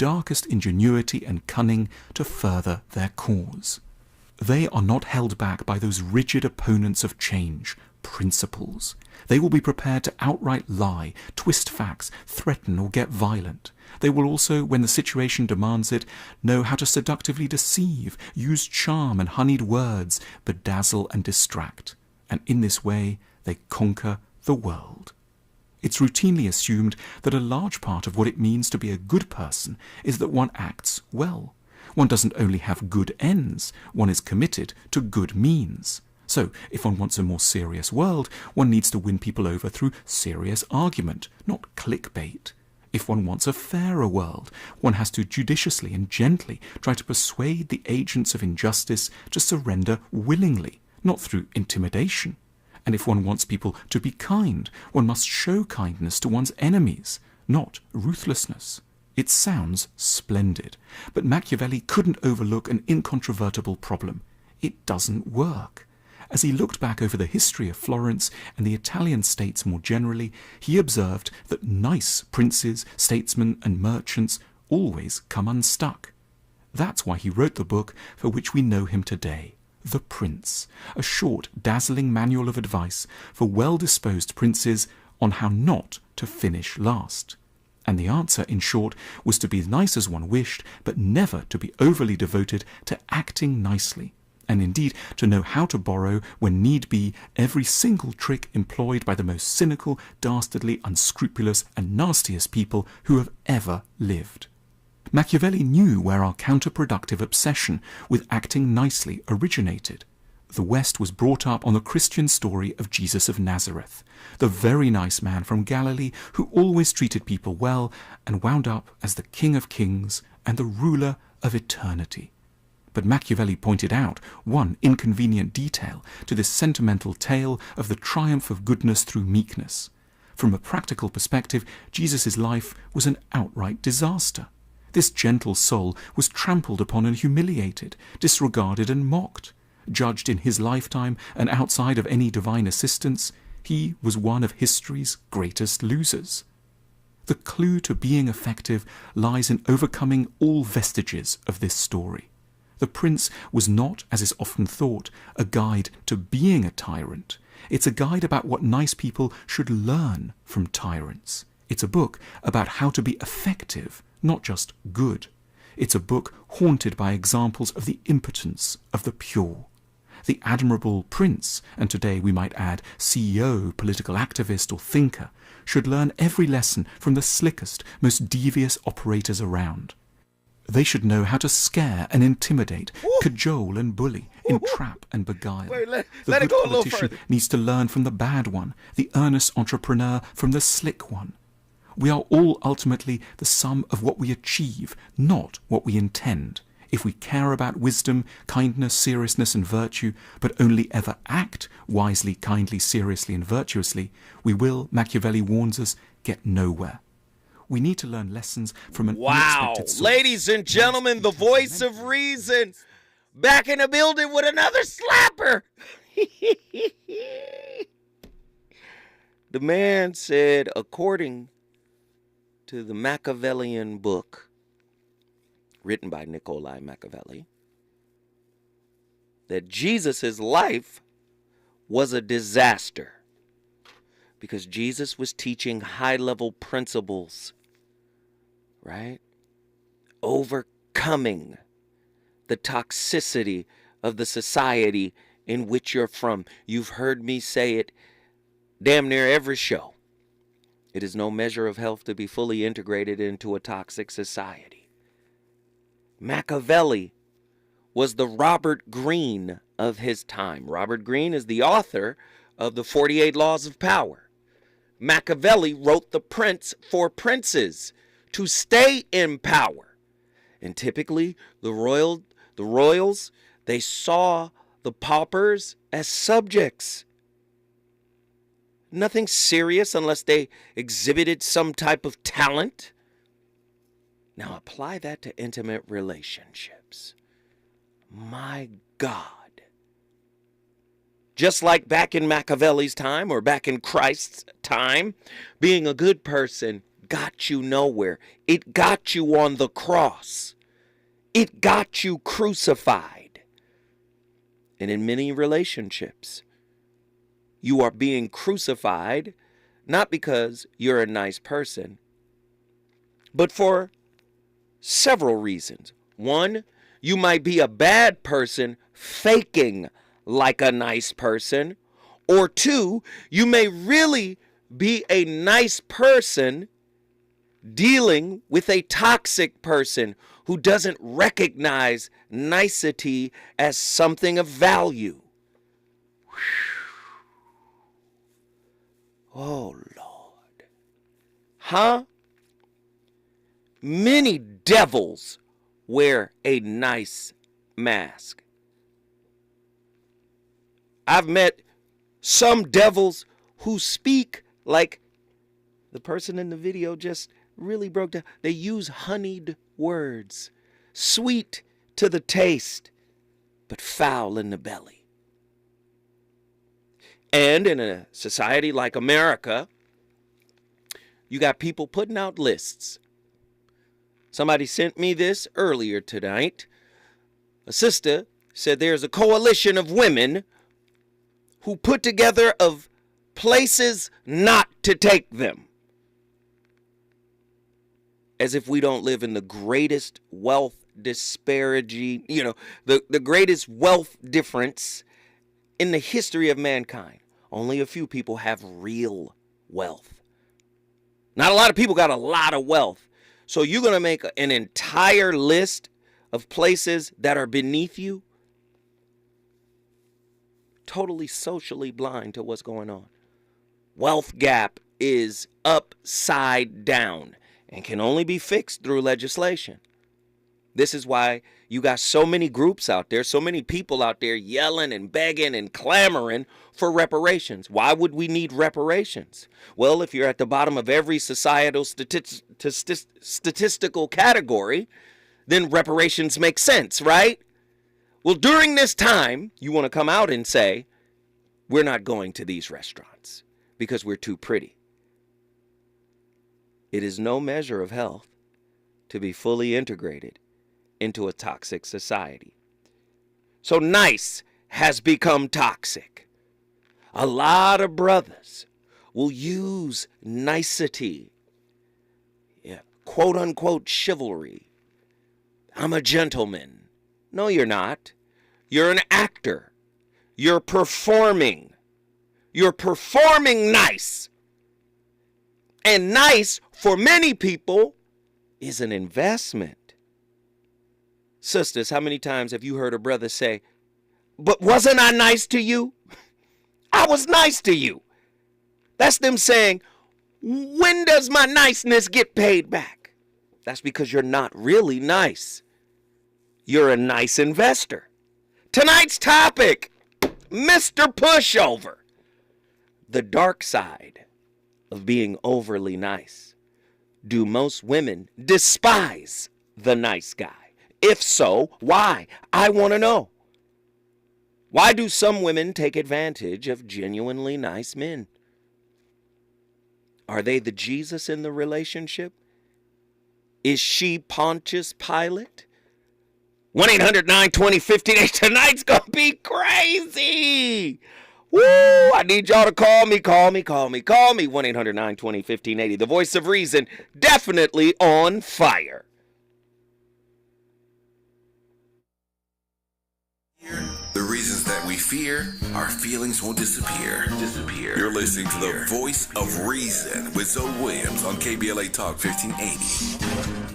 darkest ingenuity and cunning to further their cause. They are not held back by those rigid opponents of change, principles. They will be prepared to outright lie, twist facts, threaten or get violent. They will also, when the situation demands it, know how to seductively deceive, use charm and honeyed words, bedazzle and distract. And in this way, they conquer the world. It's routinely assumed that a large part of what it means to be a good person is that one acts well. One doesn't only have good ends, one is committed to good means. So, if one wants a more serious world, one needs to win people over through serious argument, not clickbait. If one wants a fairer world, one has to judiciously and gently try to persuade the agents of injustice to surrender willingly, not through intimidation. And if one wants people to be kind, one must show kindness to one's enemies, not ruthlessness. It sounds splendid, but Machiavelli couldn't overlook an incontrovertible problem. It doesn't work. As he looked back over the history of Florence and the Italian states more generally, he observed that nice princes, statesmen and merchants always come unstuck. That's why he wrote the book for which we know him today, The Prince, a short, dazzling manual of advice for well-disposed princes on how not to finish last. And the answer, in short, was to be as nice as one wished, but never to be overly devoted to acting nicely, and indeed to know how to borrow, when need be, every single trick employed by the most cynical, dastardly, unscrupulous, and nastiest people who have ever lived. Machiavelli knew where our counterproductive obsession with acting nicely originated. The West was brought up on the Christian story of Jesus of Nazareth, the very nice man from Galilee who always treated people well and wound up as the King of Kings and the ruler of eternity. But Machiavelli pointed out one inconvenient detail to this sentimental tale of the triumph of goodness through meekness. From a practical perspective, Jesus' life was an outright disaster. This gentle soul was trampled upon and humiliated, disregarded and mocked. Judged in his lifetime and outside of any divine assistance, he was one of history's greatest losers. The clue to being effective lies in overcoming all vestiges of this story. The Prince was not, as is often thought, a guide to being a tyrant. It's a guide about what nice people should learn from tyrants. It's a book about how to be effective, not just good. It's a book haunted by examples of the impotence of the pure. The admirable prince, and today we might add CEO, political activist or thinker, should learn every lesson from the slickest, most devious operators around. They should know how to scare and intimidate, cajole and bully, entrap and beguile. Let The it good go a little politician further. needs to learn from the bad one, the earnest entrepreneur from the slick one. We are all ultimately the sum of what we achieve, not what we intend. If we care about wisdom, kindness, seriousness and virtue, but only ever act wisely, kindly, seriously and virtuously, we will, Machiavelli warns us, get nowhere. We need to learn lessons from an unexpected source. Ladies and gentlemen, the voice of reason back in the building with another slapper. The man said, according to the Machiavellian book written by Niccolo Machiavelli, that Jesus' life was a disaster because Jesus was teaching high-level principles, right? Overcoming the toxicity of the society in which you're from. You've heard me say it damn near every show. It is no measure of health to be fully integrated into a toxic society. Machiavelli was the Robert Greene of his time. Robert Greene is the author of the 48 Laws of Power. Machiavelli wrote The Prince for princes to stay in power. And typically, the royals, they saw the paupers as subjects. Nothing serious unless they exhibited some type of talent. Now apply that to intimate relationships. My God. Just like back in Machiavelli's time or back in Christ's time, being a good person got you nowhere. It got you on the cross. It got you crucified. And in many relationships, you are being crucified not because you're a nice person, but for several reasons. One, you might be a bad person faking like a nice person. Or two, you may really be a nice person dealing with a toxic person who doesn't recognize nicety as something of value. Oh, Lord. Huh? Many devils wear a nice mask. I've met some devils who speak like the person in the video just really broke down. They use honeyed words, sweet to the taste, but foul in the belly. And in a society like America, you got people putting out lists. Somebody sent me this earlier tonight. A sister said there's a coalition of women who put together of places not to take them. As if we don't live in the greatest wealth disparity, the greatest wealth difference in the history of mankind. Only a few people have real wealth. Not a lot of people got a lot of wealth. So you're going to make an entire list of places that are beneath you? Totally socially blind to what's going on. Wealth gap is upside down and can only be fixed through legislation. This is why you got so many groups out there, so many people out there yelling and begging and clamoring for reparations. Why would we need reparations? Well, if you're at the bottom of every societal statistical category, then reparations make sense, right? Well, during this time, you want to come out and say, we're not going to these restaurants because we're too pretty. It is no measure of health to be fully integrated into a toxic society. So nice has become toxic. A lot of brothers will use nicety, quote unquote chivalry. I'm a gentleman. No, you're not. You're an actor. You're performing. You're performing nice. And nice, for many people, is an investment. Sisters, how many times have you heard a brother say, but wasn't I nice to you? I was nice to you. That's them saying, when does my niceness get paid back? That's because you're not really nice. You're a nice investor. Tonight's topic, Mr. Pushover. The dark side of being overly nice. Do most women despise the nice guy? If so, why? I want to know. Why do some women take advantage of genuinely nice men? Are they the Jesus in the relationship? Is she Pontius Pilate? 1-800-920-1580. Tonight's going to be crazy. Woo! I need y'all to call me. 1-800-920-1580. The voice of reason, definitely on fire. The reasons that we fear, our feelings won't disappear. You're listening to the voice of reason with Zoe Williams on KBLA Talk 1580.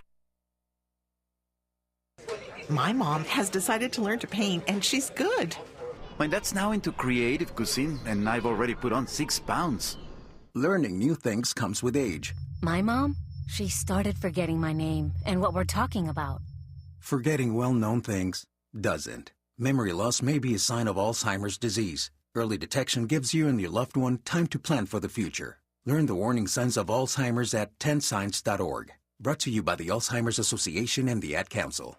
My mom has decided to learn to paint, and she's good. My dad's now into creative cuisine, and I've already put on 6 pounds. Learning new things comes with age. My mom, she started forgetting my name and what we're talking about. Forgetting well-known things doesn't. Memory loss may be a sign of Alzheimer's disease. Early detection gives you and your loved one time to plan for the future. Learn the warning signs of Alzheimer's at 10signs.org. Brought to you by the Alzheimer's Association and the Ad Council.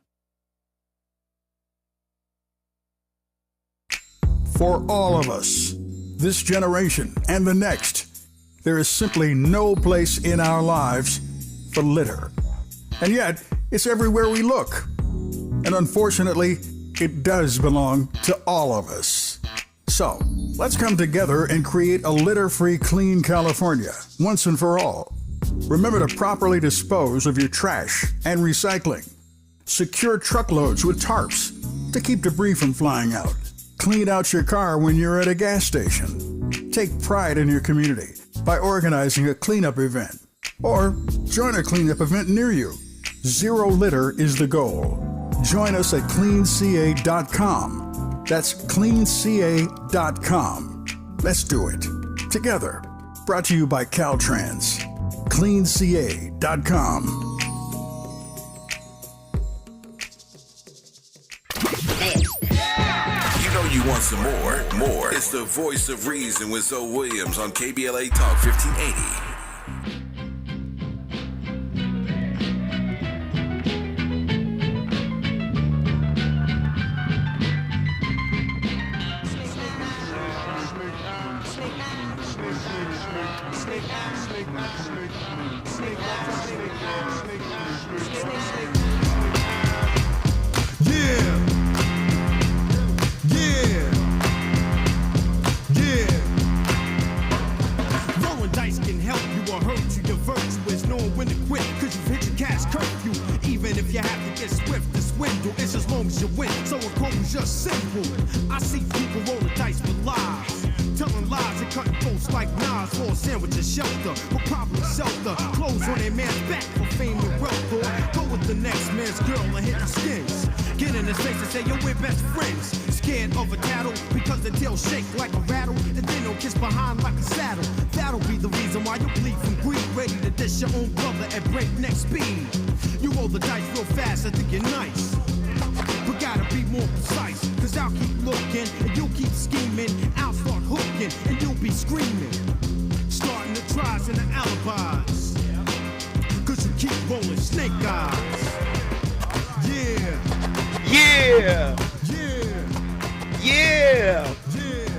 For all of us, this generation and the next, there is simply no place in our lives for litter. And yet, it's everywhere we look. And unfortunately, it does belong to all of us. So, let's come together and create a litter-free, clean California, once and for all. Remember to properly dispose of your trash and recycling. Secure truckloads with tarps to keep debris from flying out. Clean out your car when you're at a gas station. Take pride in your community by organizing a cleanup event. Or join a cleanup event near you. Zero litter is the goal. Join us at cleanca.com. That's cleanca.com. Let's do it. Together. Brought to you by Caltrans. cleanca.com. You know you want some more. It's the voice of reason with Zoe Williams on KBLA Talk 1580.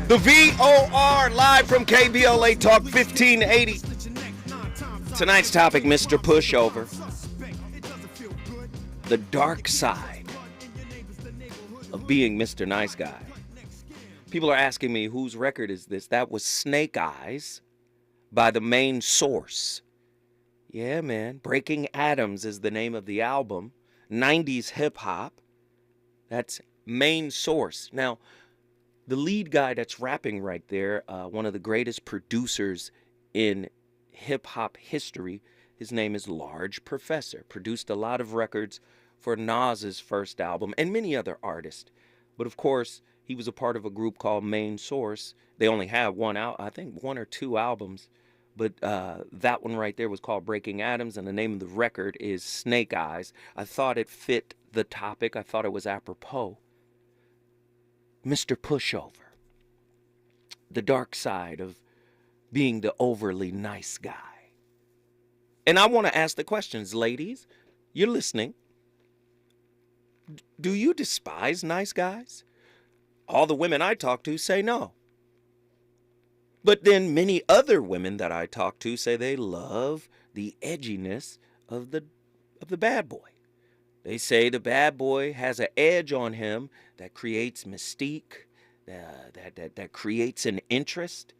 The VOR live from KBLA Talk 1580. Tonight's topic, Mr. Pushover. The dark side of being Mr. Nice Guy. People are asking me, whose record is this? That was Snake Eyes by The Main Source. Yeah, man. Breaking Atoms is the name of the album. 90s hip hop. That's Main Source. Now, the lead guy that's rapping right there, one of the greatest producers in hip-hop history, his name is Large Professor. Produced a lot of records for Nas's first album and many other artists. But of course, he was a part of a group called Main Source. They only have one or two albums. But that one right there was called Breaking Atoms, and the name of the record is Snake Eyes. I thought it fit the topic. I thought it was apropos. Mr. Pushover, the dark side of being the overly nice guy. And I want to ask the questions, ladies. You're listening. Do you despise nice guys? All the women I talk to say no. But then many other women that I talk to say they love the edginess of the bad boy. They say the bad boy has an edge on him that creates mystique, that creates an interest.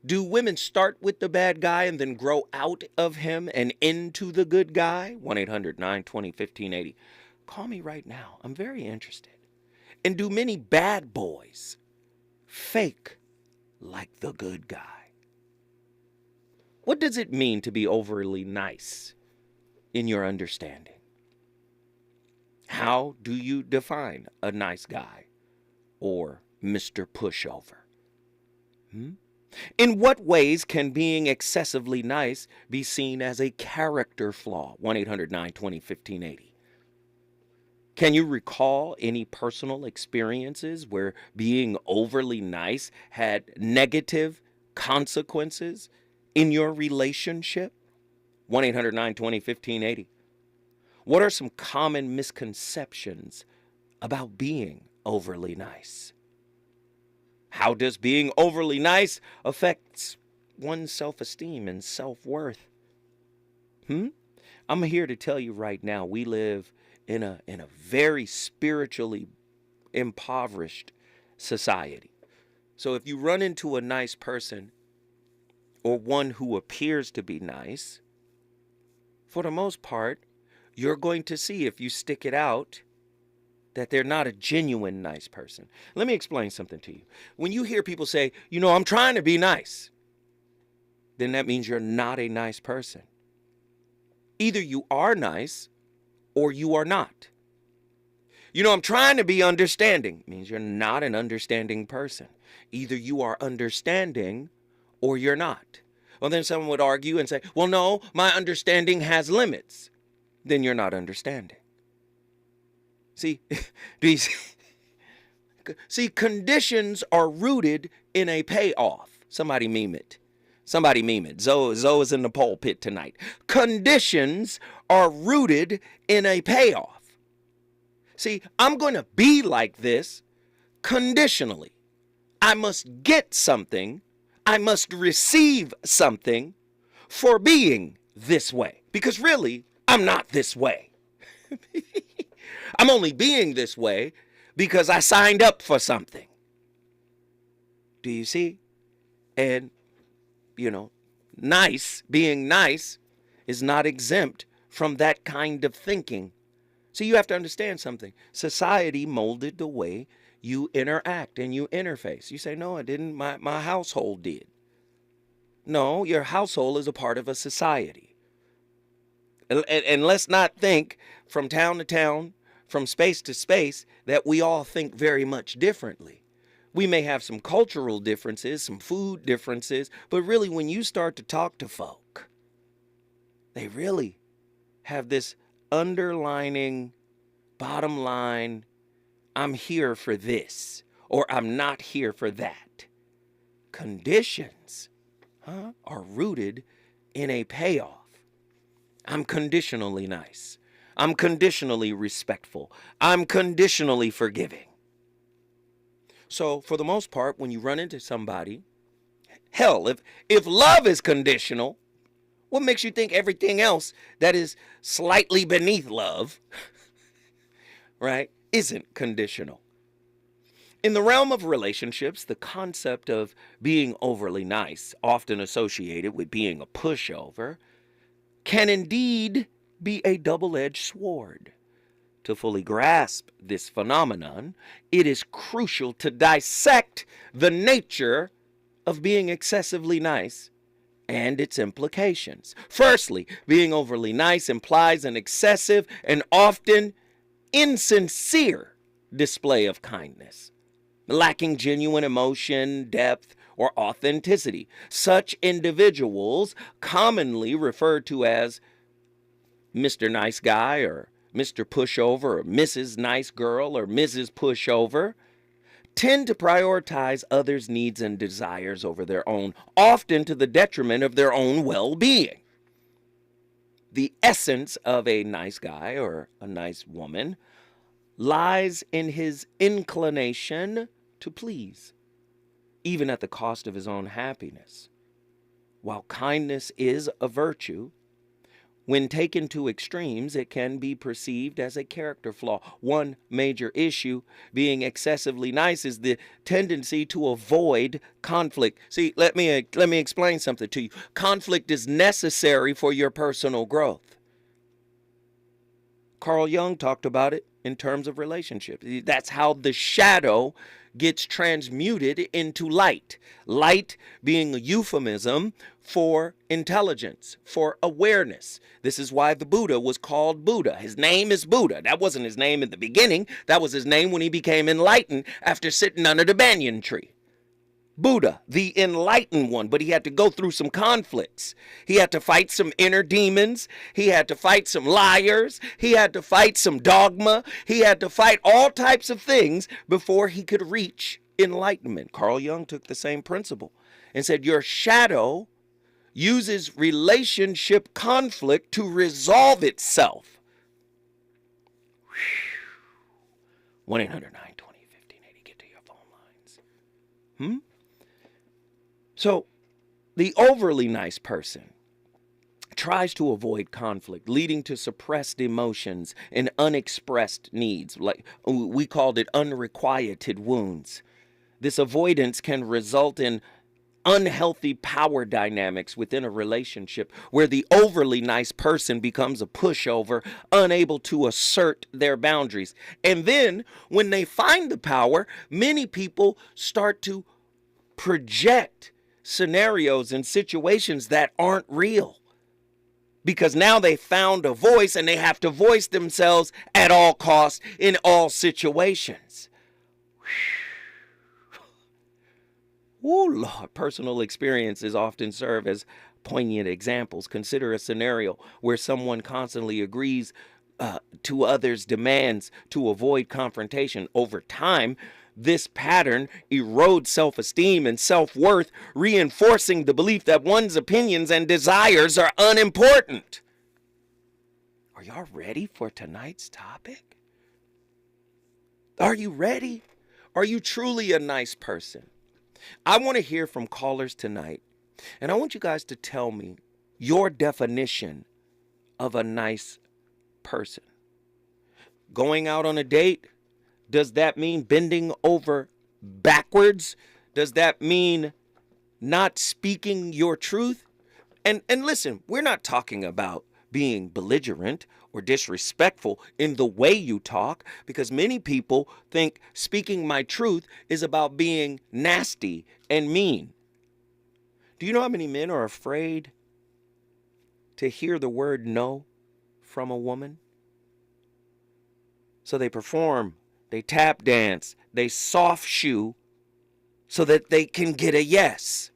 Do women start with the bad guy and then grow out of him and into the good guy? 1-800-920-1580. Call me right now. I'm very interested. And do many bad boys fake like the good guy? What does it mean to be overly nice in your understanding? How do you define a nice guy or Mr. Pushover? In what ways can being excessively nice be seen as a character flaw? 1-800-920-1580. Can you recall any personal experiences where being overly nice had negative consequences in your relationship? 1-800-920-1580. What are some common misconceptions about being overly nice? How does being overly nice affect one's self-esteem and self-worth. I'm here to tell you right now, we live in a very spiritually impoverished society. So if you run into a nice person or one who appears to be nice, for the most part, you're going to see, if you stick it out, that they're not a genuine nice person. Let me explain something to you. When you hear people say, I'm trying to be nice, then that means you're not a nice person. Either you are nice or you are not. I'm trying to be understanding, means you're not an understanding person. Either you are understanding or you're not. Well, then someone would argue and say, well, no, my understanding has limits. Then you're not understanding. See, conditions are rooted in a payoff. Somebody meme it. Zoe is in the pulpit tonight. Conditions are rooted in a payoff. See, I'm going to be like this conditionally. I must get something. I must receive something for being this way. Because really, I'm not this way. I'm only being this way because I signed up for something. Do you see? And, being nice is not exempt from that kind of thinking. So you have to understand something. Society molded the way you interact and you interface. You say, no, I didn't. My household did. No, your household is a part of a society. And let's not think from town to town, from space to space, that we all think very much differently. We may have some cultural differences, some food differences, but really when you start to talk to folk, they really have this underlining bottom line, I'm here for this, or I'm not here for that. Conditions are rooted in a payoff. I'm conditionally nice. I'm conditionally respectful. I'm conditionally forgiving. So for the most part, when you run into somebody, hell, if love is conditional, what makes you think everything else that is slightly beneath love, right, isn't conditional? In the realm of relationships, the concept of being overly nice, often associated with being a pushover, can indeed be a double-edged sword. To fully grasp this phenomenon, it is crucial to dissect the nature of being excessively nice and its implications. Firstly, being overly nice implies an excessive and often insincere display of kindness, lacking genuine emotion, depth, or authenticity. Such individuals, commonly referred to as Mr. Nice Guy or Mr. Pushover or Mrs. Nice Girl or Mrs. Pushover, tend to prioritize others' needs and desires over their own, often to the detriment of their own well-being. The essence of a nice guy or a nice woman lies in his inclination to please, even at the cost of his own happiness. While kindness is a virtue, when taken to extremes, it can be perceived as a character flaw. One major issue being excessively nice is the tendency to avoid conflict. See, let me explain something to you. Conflict is necessary for your personal growth. Carl Jung talked about it in terms of relationships. That's how the shadow gets transmuted into light. Light being a euphemism for intelligence, for awareness. This is why the Buddha was called Buddha. His name is Buddha. That wasn't his name in the beginning. That was his name when he became enlightened after sitting under the banyan tree. Buddha, the enlightened one, but he had to go through some conflicts. He had to fight some inner demons. He had to fight some liars. He had to fight some dogma. He had to fight all types of things before he could reach enlightenment. Carl Jung took the same principle and said, your shadow uses relationship conflict to resolve itself. 1-800-920-1580. Get to your phone lines. So The overly nice person tries to avoid conflict, leading to suppressed emotions and unexpressed needs. Like we called it unrequited wounds. This avoidance can result in unhealthy power dynamics within a relationship where the overly nice person becomes a pushover, unable to assert their boundaries. And then when they find the power, many people start to project scenarios and situations that aren't real. Because now they found a voice and they have to voice themselves at all costs in all situations. Oh, Lord, personal experiences often serve as poignant examples. Consider a scenario where someone constantly agrees to others' demands to avoid confrontation. Over time, this pattern erodes self-esteem and self-worth, reinforcing the belief that one's opinions and desires are unimportant. Are y'all ready for tonight's topic? Are you ready? Are you truly a nice person? I want to hear from callers tonight, and I want you guys to tell me your definition of a nice person. Going out on a date, does that mean bending over backwards? Does that mean not speaking your truth? And listen, we're not talking about being belligerent or disrespectful in the way you talk, because many people think speaking my truth is about being nasty and mean. Do you know how many men are afraid to hear the word no from a woman? So they perform, they tap dance, they soft shoe so that they can get a yes.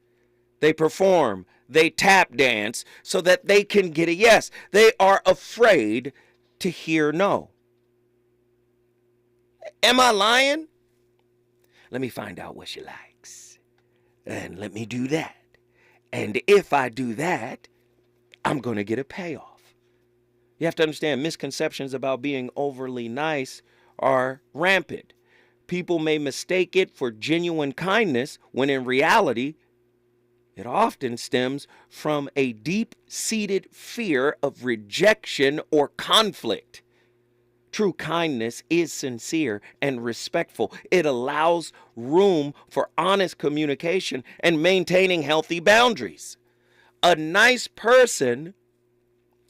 They perform, they tap dance so that they can get a yes. They are afraid to hear no. Am I lying? Let me find out what she likes. And let me do that. And if I do that, I'm going to get a payoff. You have to understand, misconceptions about being overly nice are rampant. People may mistake it for genuine kindness when in reality, it often stems from a deep-seated fear of rejection or conflict. True kindness is sincere and respectful. It allows room for honest communication and maintaining healthy boundaries. A nice person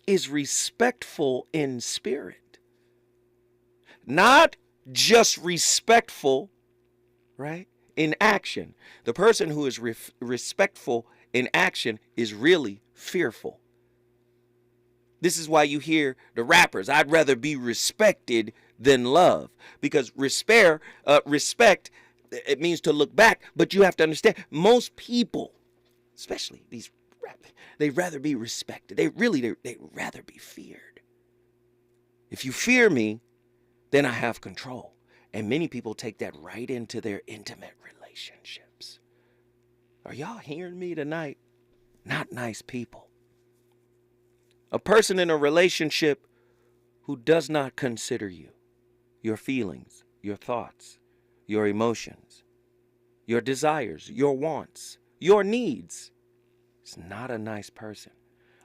is respectful in spirit. Not just respectful, right? In action. The person who is respectful in action is really fearful. This is why you hear the rappers, I'd rather be respected than love. Because respect, it means to look back. But you have to understand, most people, especially these rappers, they'd rather be respected. They'd rather be feared. If you fear me, then I have control. And many people take that right into their intimate relationships. Are y'all hearing me tonight? Not nice people. A person in a relationship who does not consider you, your feelings, your thoughts, your emotions, your desires, your wants, your needs, is not a nice person.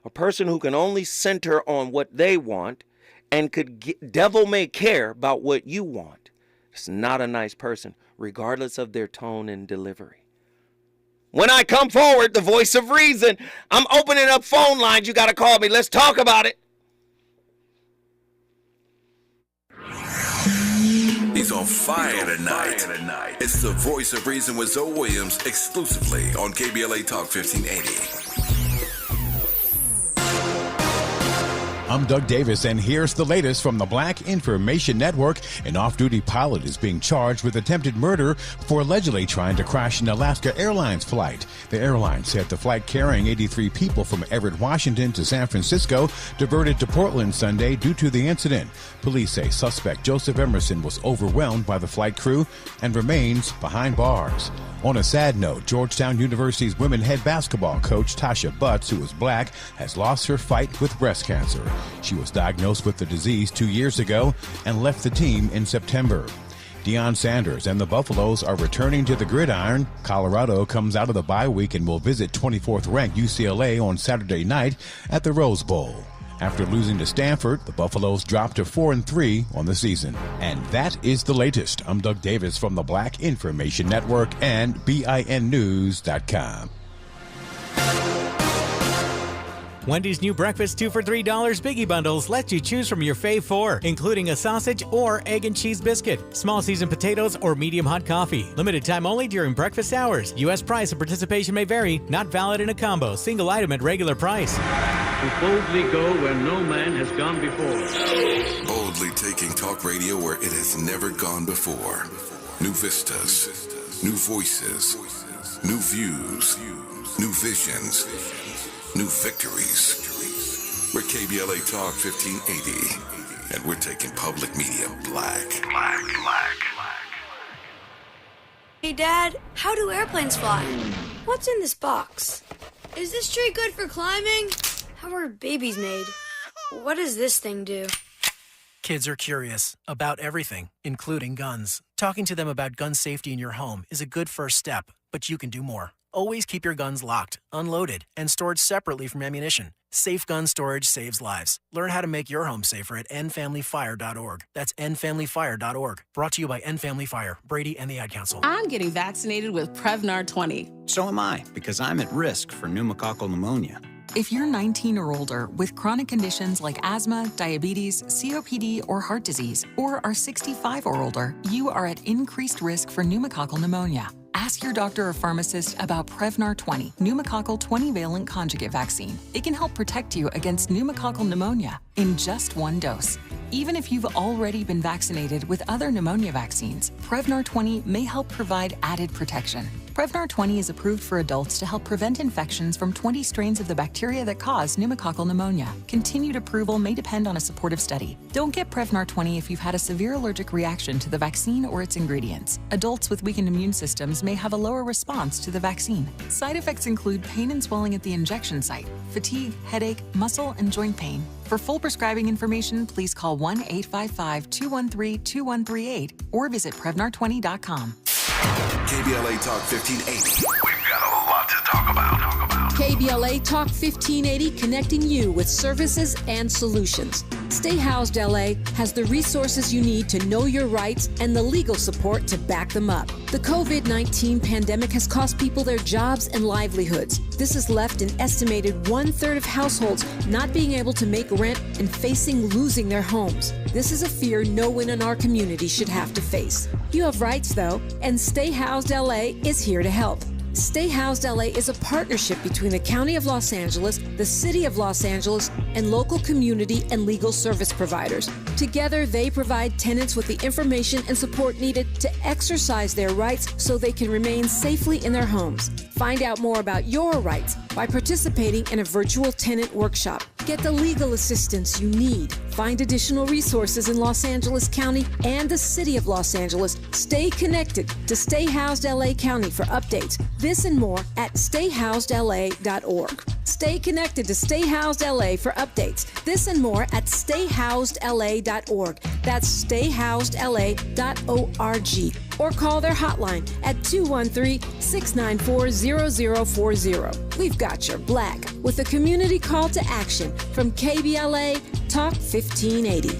A person who can only center on what they want and devil may care about what you want. It's not a nice person, regardless of their tone and delivery. When I come forward, the voice of reason, I'm opening up phone lines. You got to call me. Let's talk about it. He's on fire tonight. It's the voice of reason with Zoe Williams, exclusively on KBLA Talk 1580. I'm Doug Davis, and here's the latest from the Black Information Network. An off-duty pilot is being charged with attempted murder for allegedly trying to crash an Alaska Airlines flight. The airline said the flight carrying 83 people from Everett, Washington to San Francisco diverted to Portland Sunday due to the incident. Police say suspect Joseph Emerson was overwhelmed by the flight crew and remains behind bars. On a sad note, Georgetown University's women head basketball coach Tasha Butts, who is black, has lost her fight with breast cancer. She was diagnosed with the disease 2 years ago and left the team in September. Deion Sanders and the Buffaloes are returning to the gridiron. Colorado comes out of the bye week and will visit 24th-ranked UCLA on Saturday night at the Rose Bowl. After losing to Stanford, the Buffaloes dropped to 4-3 on the season. And that is the latest. I'm Doug Davis from the Black Information Network and BINnews.com. Wendy's new breakfast 2 for $3 Biggie Bundles lets you choose from your fave 4, including a sausage or egg and cheese biscuit, small seasoned potatoes, or medium hot coffee. Limited time only during breakfast hours. U.S. price and participation may vary. Not valid in a combo. Single item at regular price. We boldly go where no man has gone before. Boldly taking talk radio where it has never gone before. New vistas, new voices, new views, new visions, new victories. We're KBLA Talk 1580, and we're taking public media black. Hey, Dad, how do airplanes fly? What's in this box? Is this tree good for climbing? How are babies made? What does this thing do? Kids are curious about everything, including guns. Talking to them about gun safety in your home is a good first step, but you can do more. Always keep your guns locked, unloaded, and stored separately from ammunition. Safe gun storage saves lives. Learn how to make your home safer at endfamilyfire.org. That's endfamilyfire.org. Brought to you by End Family Fire, Brady, and the Ad Council. I'm getting vaccinated with Prevnar 20. So am I, because I'm at risk for pneumococcal pneumonia. If you're 19 or older with chronic conditions like asthma, diabetes, COPD, or heart disease, or are 65 or older, you are at increased risk for pneumococcal pneumonia. Ask your doctor or pharmacist about Prevnar 20, pneumococcal 20-valent conjugate vaccine. It can help protect you against pneumococcal pneumonia in just one dose. Even if you've already been vaccinated with other pneumonia vaccines, Prevnar 20 may help provide added protection. Prevnar 20 is approved for adults to help prevent infections from 20 strains of the bacteria that cause pneumococcal pneumonia. Continued approval may depend on a supportive study. Don't get Prevnar 20 if you've had a severe allergic reaction to the vaccine or its ingredients. Adults with weakened immune systems may have a lower response to the vaccine. Side effects include pain and swelling at the injection site, fatigue, headache, muscle, and joint pain. For full prescribing information, please call 1-855-213-2138 or visit Prevnar20.com. KBLA Talk 1580. We've got a lot to talk about. KBLA Talk 1580, connecting you with services and solutions. Stay Housed LA has the resources you need to know your rights and the legal support to back them up. The COVID-19 pandemic has cost people their jobs and livelihoods. This has left an estimated 1/3 of households not being able to make rent and facing losing their homes. This is a fear no one in our community should have to face. You have rights, though, and Stay Housed LA is here to help. Stay Housed LA is a partnership between the County of Los Angeles, the City of Los Angeles, and local community and legal service providers. Together, they provide tenants with the information and support needed to exercise their rights so they can remain safely in their homes. Find out more about your rights by participating in a virtual tenant workshop. Get the legal assistance you need. Find additional resources in Los Angeles County and the City of Los Angeles. Stay connected to Stay Housed LA County for updates. This and more at stayhousedla.org. Stay connected to Stay Housed LA for updates. This and more at stayhousedla.org. That's stayhousedla.org. Or call their hotline at 213-694-0040. We've got your black with a community call to action from KBLA Talk 1580.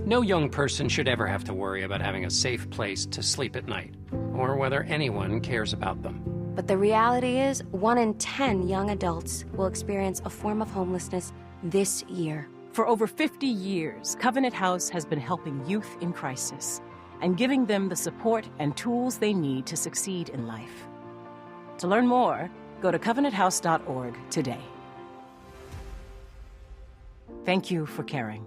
No young person should ever have to worry about having a safe place to sleep at night, or whether anyone cares about them. But the reality is, 1 in 10 young adults will experience a form of homelessness this year. For over 50 years, Covenant House has been helping youth in crisis and giving them the support and tools they need to succeed in life. To learn more, go to covenanthouse.org today. Thank you for caring.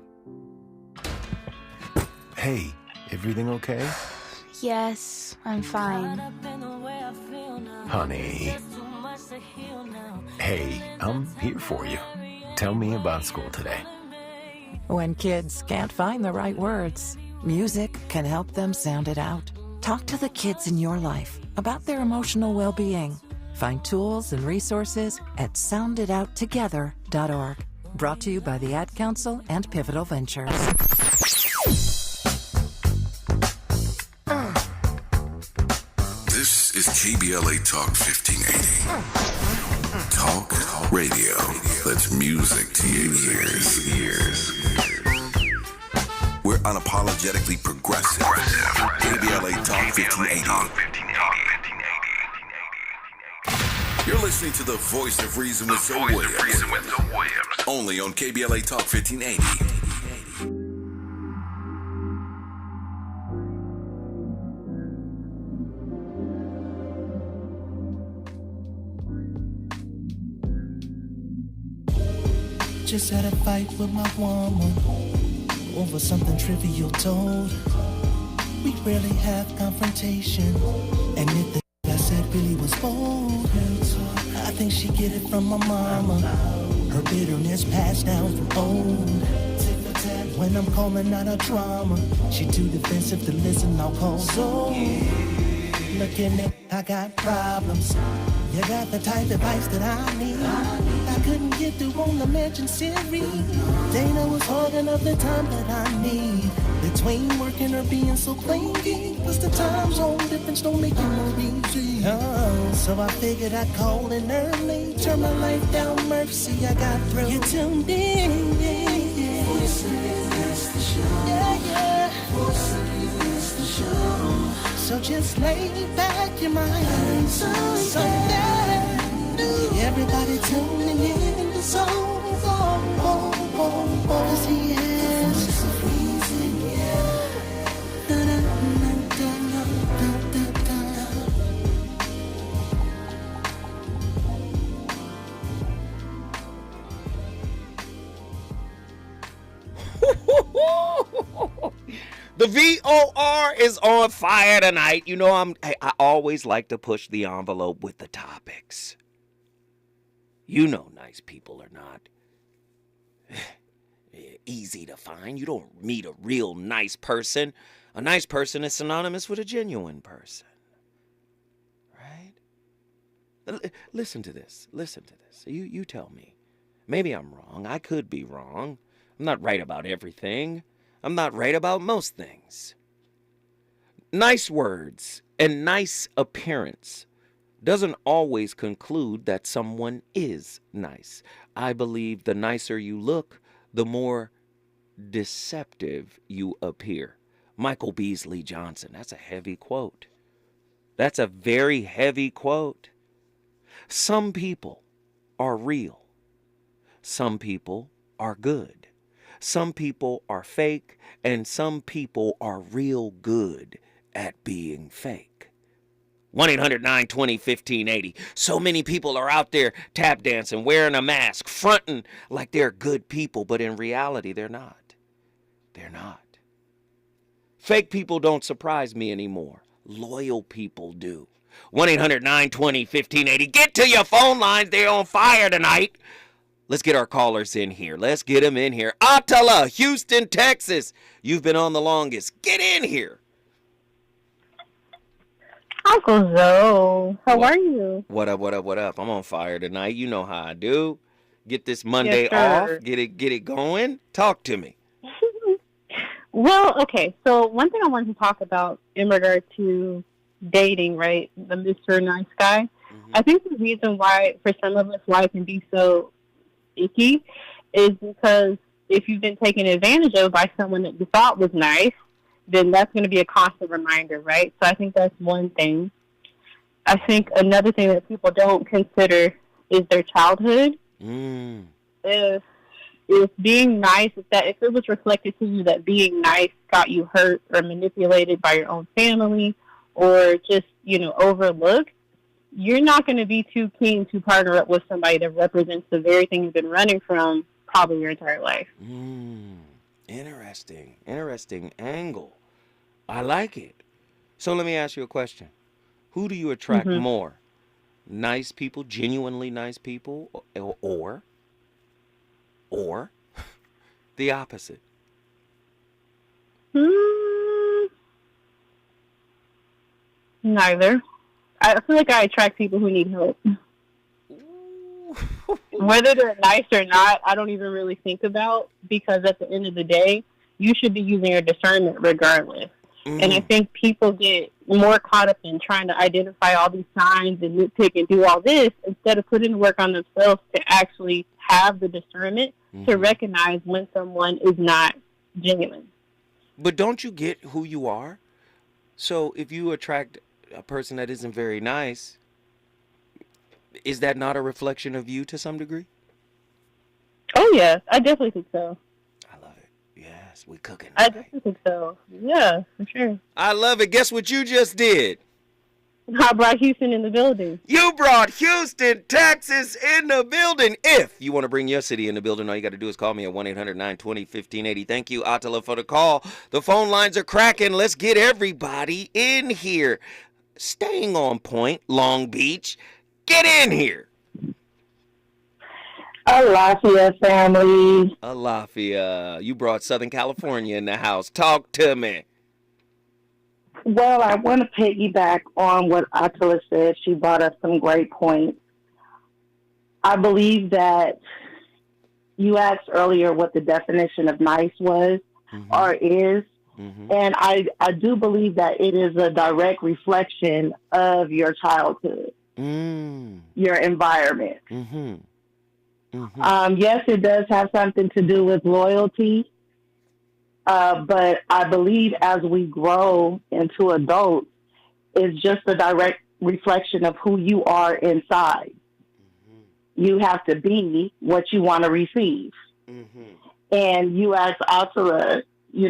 Hey, everything okay? Yes, I'm fine. Honey. Hey, I'm here for you. Tell me about school today. When kids can't find the right words, music can help them sound it out. Talk to the kids in your life about their emotional well-being. Find tools and resources at sounditouttogether.org. Brought to you by the Ad Council and Pivotal Ventures. KBLA Talk 1580. Talk radio. That's music to your ears. We're unapologetically progressive. KBLA Talk 1580. You're listening to the voice of reason with Zoe Williams. Only on KBLA Talk 1580. Just had a fight with my woman over something trivial told. We rarely have confrontation, and if the I said really was bold, I think she get it from my mama. Her bitterness passed down from old. When I'm calling out her trauma, she too defensive to listen. I'll call so. Looking at, I got problems. You got the type of advice that I need. I couldn't get through on the mention Siri. Dana was hogging up the time that I need. Between working or being so clingy. Plus the time zone difference don't make it more easy. Oh, so I figured I'd call in early. Turn my life down, mercy, I got through. You tuned in, yeah. So just lay back your mind. Something new. Everybody tuning in the soul. Cause he is the voice of reason, yeah. The VOR is on fire tonight. You know, I always like to push the envelope with the topics. You know, nice people are not easy to find. You don't meet a real nice person. A nice person is synonymous with a genuine person. Right? Listen to this. Listen to this. You tell me. Maybe I'm wrong. I could be wrong. I'm not right about everything. I'm not right about most things. Nice words and nice appearance doesn't always conclude that someone is nice. I believe the nicer you look, the more deceptive you appear. Michael Beasley Johnson. That's a heavy quote. That's a very heavy quote. Some people are real. Some people are good. Some people are fake, and some people are real good at being fake. 1-800-920-1580. So many people are out there tap dancing, wearing a mask, fronting like they're good people, but in reality, they're not. They're not. Fake people don't surprise me anymore. Loyal people do. 1-800-920-1580. Get to your phone lines. They're on fire tonight. Let's get our callers in here. Let's get them in here. Atala, Houston, Texas. You've been on the longest. Get in here. Uncle Zoe, how are you? What up? I'm on fire tonight. You know how I do. Get this Monday off. Get it going. Talk to me. Well, okay. So one thing I wanted to talk about in regard to dating, right? The Mr. Nice Guy. Mm-hmm. I think the reason why, for some of us, why it can be so icky is because if you've been taken advantage of by someone that you thought was nice, then that's going to be a constant reminder, right? So I think that's one thing. I think another thing that people don't consider is their childhood. If being nice, if it was reflected to you that being nice got you hurt or manipulated by your own family or just, overlooked, you're not going to be too keen to partner up with somebody that represents the very thing you've been running from probably your entire life. Interesting angle. I like it. So let me ask you a question. Who do you attract more? Nice people, genuinely nice people, or the opposite? Neither. I feel like I attract people who need help. Whether they're nice or not, I don't even really think about, because at the end of the day, you should be using your discernment regardless. And I think people get more caught up in trying to identify all these signs and nitpick and do all this instead of putting work on themselves to actually have the discernment to recognize when someone is not genuine. But don't you get who you are? So if you attract a person that isn't very nice, is that not a reflection of you to some degree? Oh, yeah. I definitely think so. Yes, we cooking. I definitely think so. Yeah, for sure. I love it. Guess what you just did? I brought Houston in the building. You brought Houston, Texas in the building. If you want to bring your city in the building, all you got to do is call me at 1-800-920-1580. Thank you, Attila, for the call. The phone lines are cracking. Let's get everybody in here. Staying on point, Long Beach. Get in here. Alafia family. Alafia, you brought Southern California in the house. Talk to me. Well, I want to piggyback on what Attila said. She brought up some great points. I believe that you asked earlier what the definition of nice was or is. And I do believe that it is a direct reflection of your childhood, your environment. Yes, it does have something to do with loyalty, but I believe as we grow into adults, it's just a direct reflection of who you are inside. You have to be what you want to receive. And you as Attila,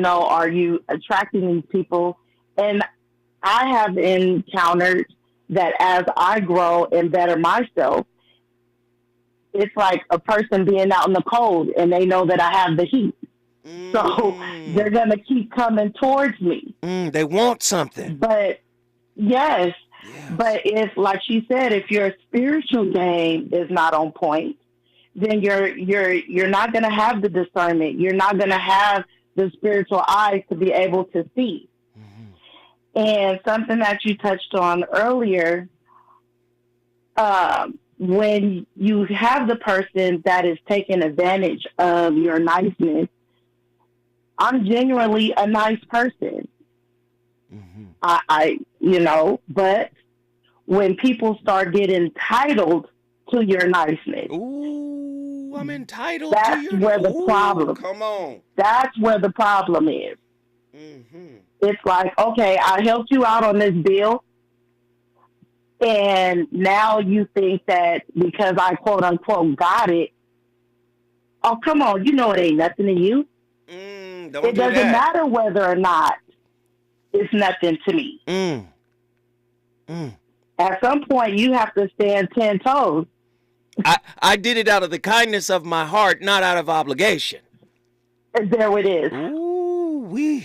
are you attracting these people? And I have encountered that as I grow and better myself, it's like a person being out in the cold and they know that I have the heat. So they're going to keep coming towards me. They want something. But yes, but if, like she said, if your spiritual game is not on point, then you're not going to have the discernment. You're not going to have the spiritual eyes to be able to see. And something that you touched on earlier, when you have the person that is taking advantage of your niceness, I'm genuinely a nice person. But when people start getting entitled to your niceness, ooh, I'm entitled that's to your where the problem. Come on. That's where the problem is. It's like, okay, I helped you out on this bill. And now you think that because I quote unquote got it, oh, come on, it ain't nothing to you. It doesn't matter whether or not it's nothing to me. At some point, you have to stand 10 toes. I did it out of the kindness of my heart, not out of obligation. And there it is. Ooh,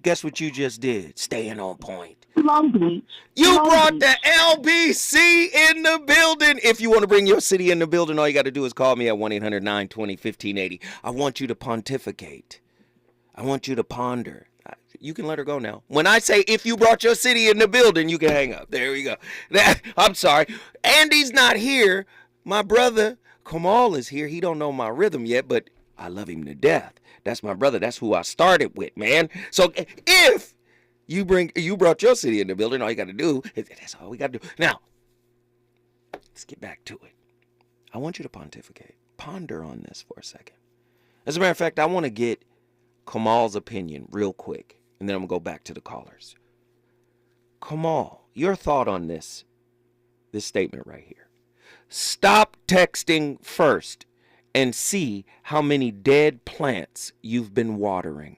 guess what you just did? Staying on point. Long Beach. You brought the LBC in the building. If you want to bring your city in the building, all you got to do is call me at 1-800-920-1580. I want you to pontificate. I want you to ponder. You can let her go now. When I say if you brought your city in the building, you can hang up. There we go. I'm sorry. Andy's not here. My brother Kamal is here. He don't know my rhythm yet, but I love him to death. That's my brother. That's who I started with, man. So if you brought your city in the building, all you got to do is, that's all we got to do. Now, let's get back to it. I want you to pontificate. Ponder on this for a second. As a matter of fact, I want to get Kamal's opinion real quick, and then I'm going to go back to the callers. Kamal, your thought on this statement right here. Stop texting first and see how many dead plants you've been watering.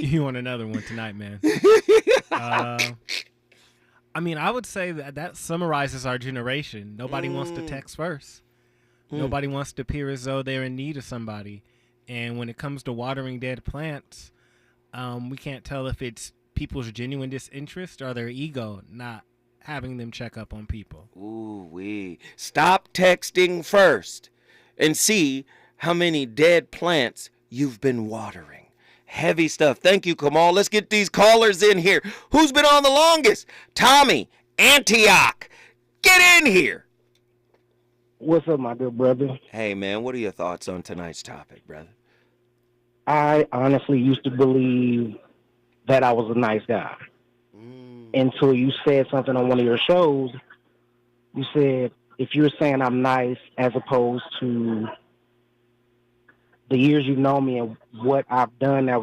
You want another one tonight, man. I would say that summarizes our generation. Nobody wants to text first. Nobody wants to appear as though they're in need of somebody. And when it comes to watering dead plants, we can't tell if it's people's genuine disinterest or their ego not having them check up on people. Stop texting first and see how many dead plants you've been watering. Heavy stuff. Thank you, Kamal. Let's get these callers in here. Who's been on the longest? Tommy, Antioch. Get in here. What's up, my good brother? Hey, man, what are your thoughts on tonight's topic, brother? I honestly used to believe that I was a nice guy until you said something on one of your shows. You said, if you're saying I'm nice as opposed to the years you've known me and what I've done that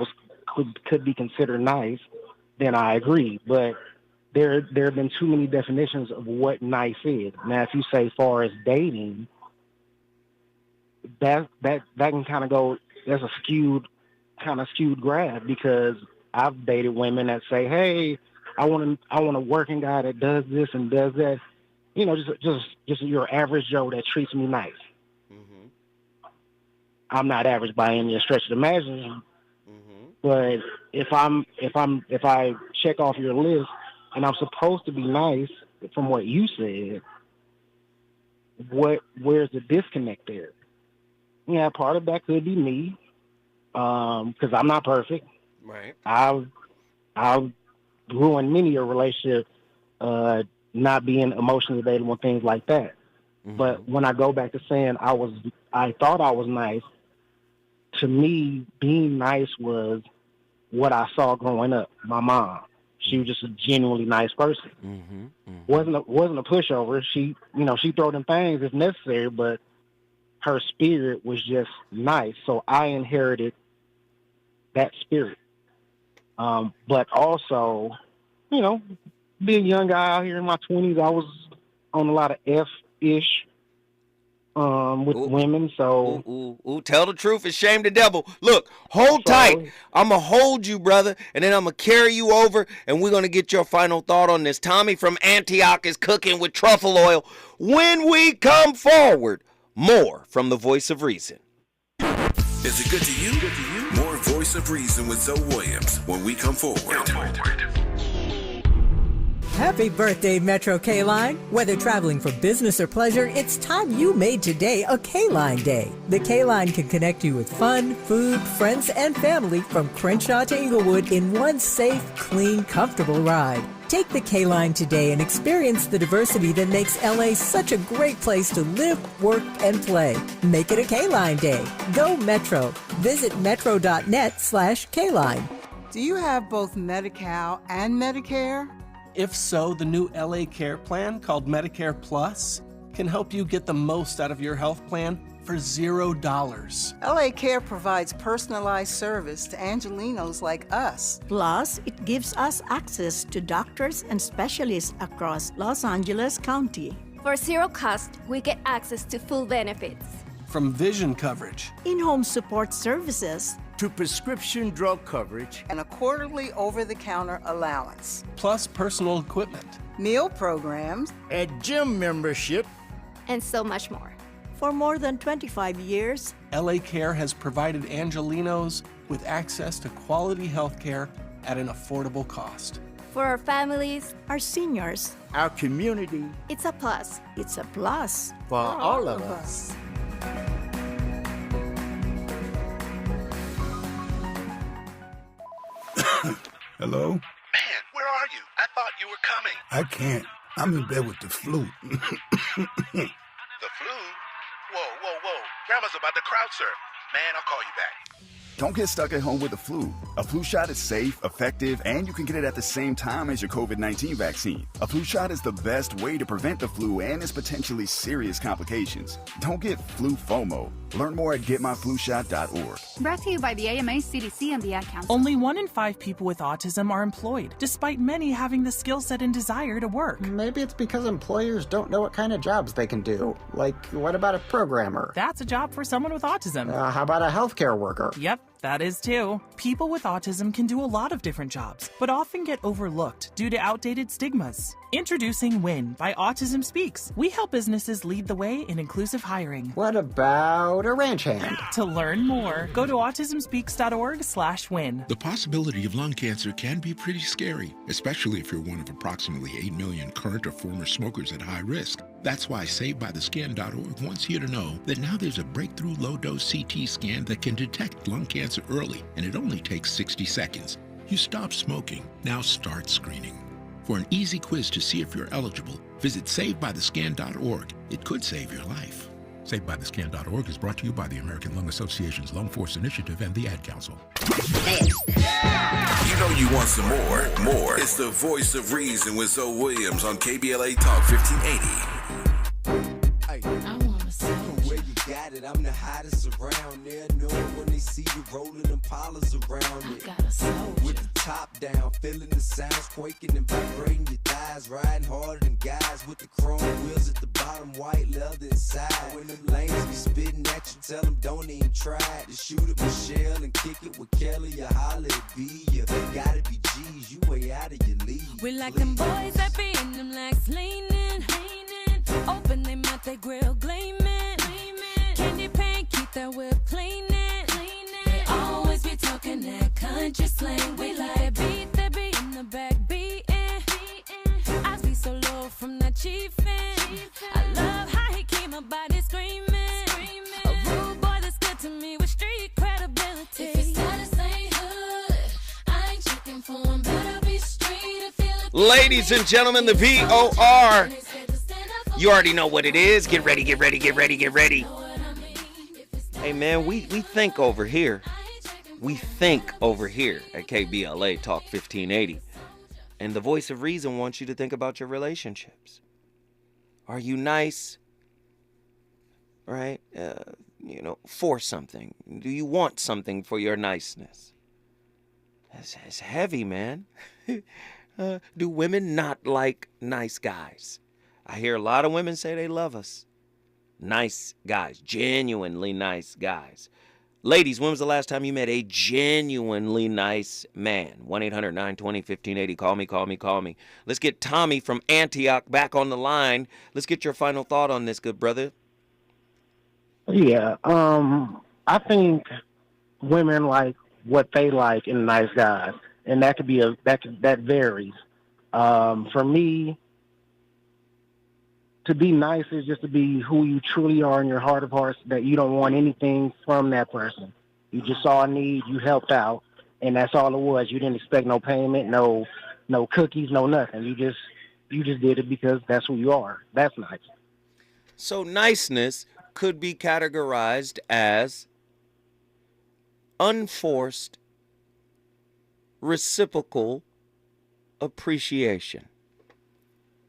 could be considered nice, then I agree. But there have been too many definitions of what nice is. Now, if you say far as dating, that can kind of go. That's a skewed grab, because I've dated women that say, "Hey, I want a working guy that does this and does that." You know, just your average Joe that treats me nice. Mm-hmm. I'm not average by any stretch of the imagination, but if I check off your list and I'm supposed to be nice from what you said, where's the disconnect there? Yeah, part of that could be me, because I'm not perfect. Right. I've ruined many a relationship, not being emotionally available and things like that. Mm-hmm. But when I go back to saying I thought I was nice, to me, being nice was what I saw growing up. My mom, she was just a genuinely nice person. Mm-hmm. Mm-hmm. Wasn't a pushover. She throw them things if necessary, but her spirit was just nice. So I inherited that spirit. But also, being a young guy out here in my 20s, I was on a lot of F-ish with women. So, tell the truth and shame the devil. Look, hold tight. I'm going to hold you, brother, and then I'm going to carry you over, and we're going to get your final thought on this. Tommy from Antioch is cooking with truffle oil. When we come forward, more from the Voice of Reason. Is it good to you? More Voice of Reason with Zoe Williams when we come forward. Happy birthday, Metro K-Line. Whether traveling for business or pleasure, it's time you made today a K-Line day. The K-Line can connect you with fun, food, friends, and family from Crenshaw to Inglewood in one safe, clean, comfortable ride. Take the K-Line today and experience the diversity that makes LA such a great place to live, work, and play. Make it a K-Line day. Go Metro. Visit metro.net/K-Line. Do you have both Medi-Cal and Medicare? If so, the new LA Care plan called Medicare Plus can help you get the most out of your health plan for $0. LA Care provides personalized service to Angelinos like us. Plus, it gives us access to doctors and specialists across Los Angeles County. For zero cost, we get access to full benefits. From vision coverage, in-home support services, to prescription drug coverage, and a quarterly over-the-counter allowance. Plus personal equipment, meal programs, a gym membership, and so much more. For more than 25 years, LA Care has provided Angelinos with access to quality health care at an affordable cost. For our families, our seniors, our community, it's a plus. It's a plus for all of us. Hello? Man, where are you? I thought you were coming. I can't. I'm in bed with the flu. The flu? Whoa. Grandma's about to crowd surf. Man, I'll call you back. Don't get stuck at home with the flu. A flu shot is safe, effective, and you can get it at the same time as your COVID-19 vaccine. A flu shot is the best way to prevent the flu and its potentially serious complications. Don't get flu FOMO. Learn more at getmyflushot.org. Brought to you by the AMA, CDC, and the Ad Council. Only 1 in 5 people with autism are employed, despite many having the skill set and desire to work. Maybe it's because employers don't know what kind of jobs they can do. Like, what about a programmer? That's a job for someone with autism. How about a healthcare worker? Yep, that is too. People with autism can do a lot of different jobs, but often get overlooked due to outdated stigmas. Introducing WIN by Autism Speaks. We help businesses lead the way in inclusive hiring. What about a ranch hand? To learn more, go to autismspeaks.org/win. The possibility of lung cancer can be pretty scary, especially if you're one of approximately 8 million current or former smokers at high risk. That's why SaveByTheScan.org wants you to know that now there's a breakthrough low-dose CT scan that can detect lung cancer early, and it only takes 60 seconds. You stop smoking. Now start screening. For an easy quiz to see if you're eligible, visit SaveByTheScan.org. It could save your life. SaveByTheScan.org is brought to you by the American Lung Association's Lung Force Initiative and the Ad Council. You know you want some more. More. It's the voice of reason with Zoe Williams on KBLA Talk 1580. Got it, I'm the hottest around there. Know it when they see you rolling them polars around it. With the top down, feeling the sounds quaking and vibrating your thighs. Riding harder than guys with the chrome wheels at the bottom, white leather inside. When them lanes be spitting at you, tell them don't even try to shoot at Michelle and kick it with Kelly or holler at B. You gotta be G's, you way out of your league. We like them boys that be in them legs leaning. Open them mouth, they grill gleaming. Candy paint, keep that whip cleaning. They always be talking that country slang. We like that beat in the back beating. I be so low from that chiefin'. I love how he keep my body screaming. A rude boy that's good to me with street credibility. If his status ain't hood, I ain't checking for him. Better be straight. Ladies and gentlemen, the VOR. You already know what it is. Get ready, get ready, get ready, get ready. Hey, man, we think over here. We think over here at KBLA Talk 1580. And the voice of reason wants you to think about your relationships. Are you nice? Right? For something. Do you want something for your niceness? It's heavy, man. Do women not like nice guys? I hear a lot of women say they love us. Nice guys, genuinely nice guys. Ladies, when was the last time you met a genuinely nice man? 1-800-920-1580. Call me, call me, call me. Let's get Tommy from Antioch back on the line. Let's get your final thought on this, good brother. Yeah, I think women like what they like in nice guys, and that could be that varies. For me, to be nice is just to be who you truly are in your heart of hearts, that you don't want anything from that person. You just saw a need, you helped out, and that's all it was. You didn't expect no payment, no cookies, no nothing. You just did it because that's who you are. That's nice. So niceness could be categorized as unforced reciprocal appreciation.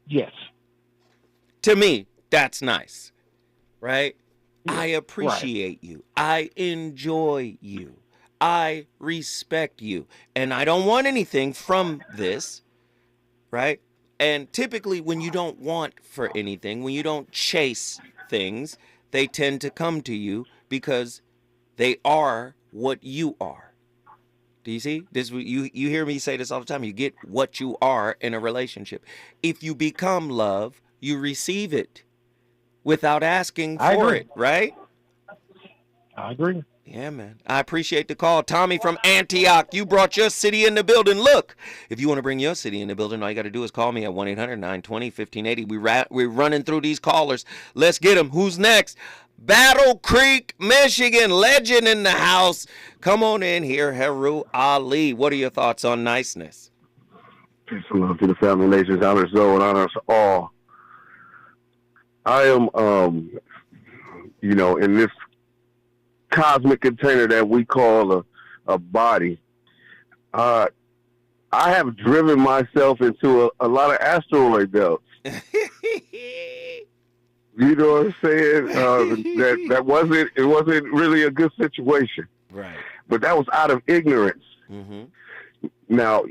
Yes. To me, that's nice, right? I appreciate you. I enjoy you. I respect you. And I don't want anything from this, right? And typically when you don't want for anything, when you don't chase things, they tend to come to you because they are what you are. Do you see? This you hear me say this all the time. You get what you are in a relationship. If you become love, you receive it without asking for it, right? I agree. Yeah, man. I appreciate the call. Tommy from Antioch, you brought your city in the building. Look, if you want to bring your city in the building, all you got to do is call me at 1-800-920-1580. We're running through these callers. Let's get them. Who's next? Battle Creek, Michigan, legend in the house. Come on in here, Heru Ali. What are your thoughts on niceness? Peace and love to the family, nations, honors Zoe, and honors all. I am, in this cosmic container that we call a body, I have driven myself into a lot of asteroid belts. You know what I'm saying? It wasn't really a good situation. Right. But that was out of ignorance. Mm-hmm. Now,